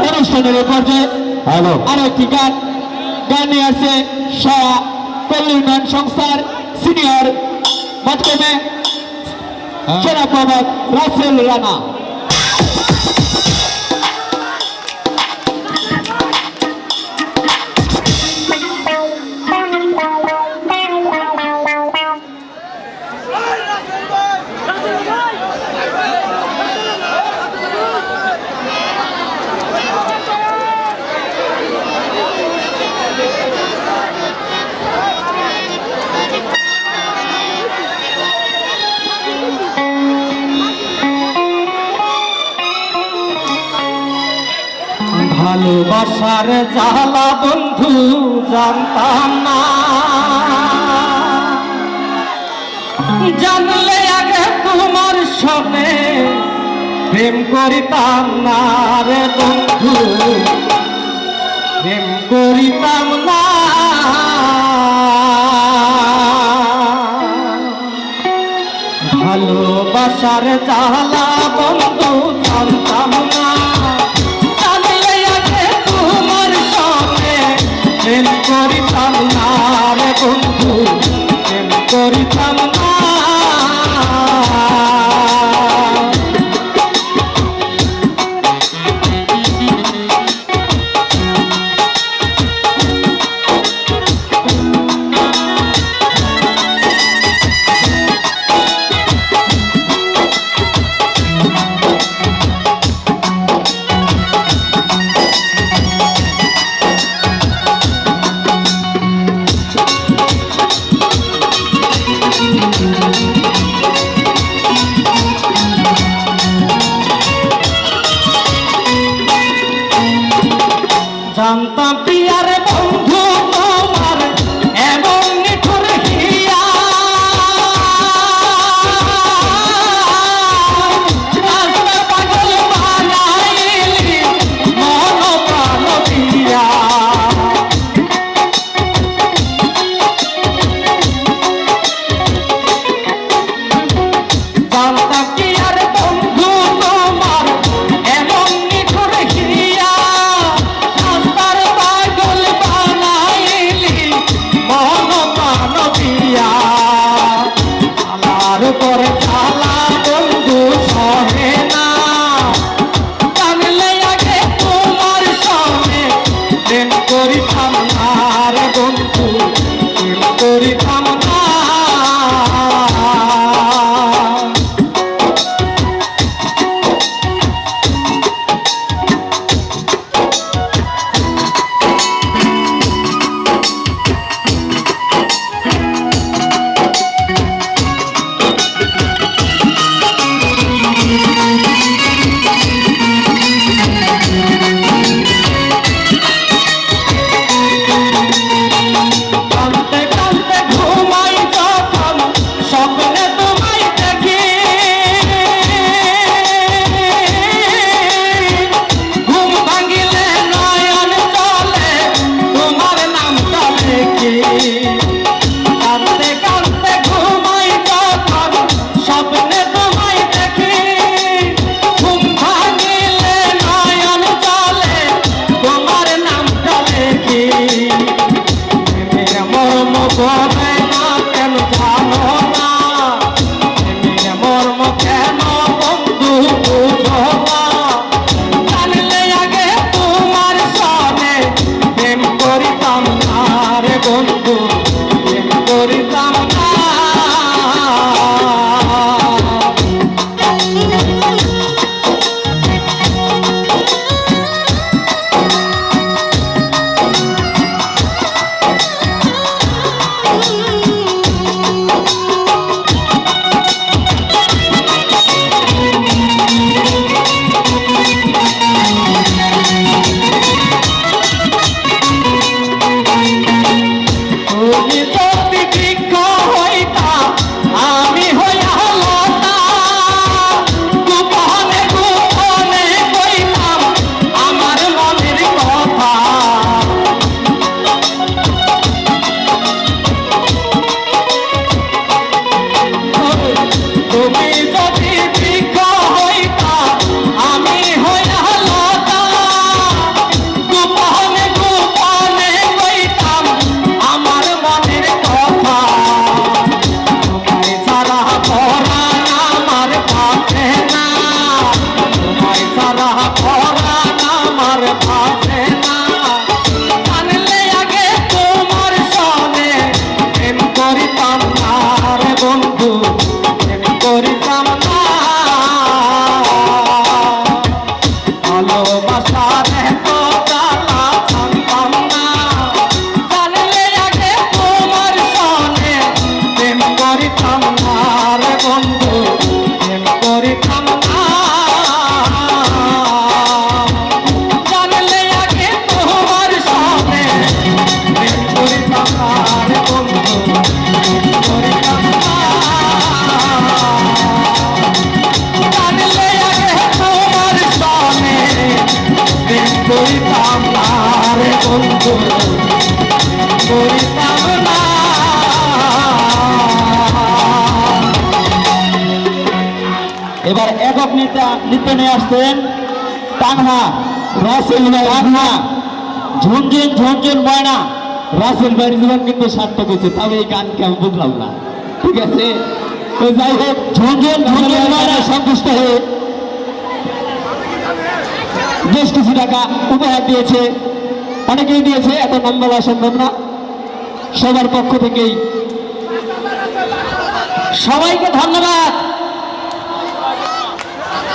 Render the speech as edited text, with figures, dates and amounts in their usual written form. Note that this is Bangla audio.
অনুষ্ঠানের পর্যায়ে আরেকটি গান নিয়ে আসছে সারা পল্লী উন্নয়ন সংস্থার সিনিয়র মাধ্যমে সেরা প্রভাব রাসেল রানা। ভালোবাসার জ্বালা বন্ধু জানতাম না, জানলে আগে তোমার সঙ্গে প্রেম করিতাম না রে বন্ধু, প্রেম করিতাম না। ভালোবাসার জ্বালা বন্ধু জানতাম না, প্রেম করিতাম না রে বন্ধু, প্রেম করিতাম না। জানতাম প্রিয়ার বন্ধু তোমার এমন নিঠুর হিয়া, পাগল বানাইলি মন প্রাণ দিয়া। জানতাম প্রিয়ার বন্ধু তোমার এমন নিঠুর হিয়া, বন্ধু করিতাম না। এবার একক নৃত্য নিয়ে আসছেন তানহা রাসেল ভাই। তানহা ঝুনঝুন ঝুনঝুন ময়না রাসেল ভাইয়ের জীবন কিন্তু সার্থক হয়েছে, তবে এই গানকে আমি বুঝলাম না। ঠিক আছে, তো যাই হোক ঝুনঝুন ঝুনঝুন ময়না সন্তুষ্ট হয়ে বেশ কিছু টাকা উপহার দিয়েছে, অনেকেই দিয়েছে, এত নাম বলা সম্ভব না। সবার পক্ষ থেকেই সবাইকে ধন্যবাদ।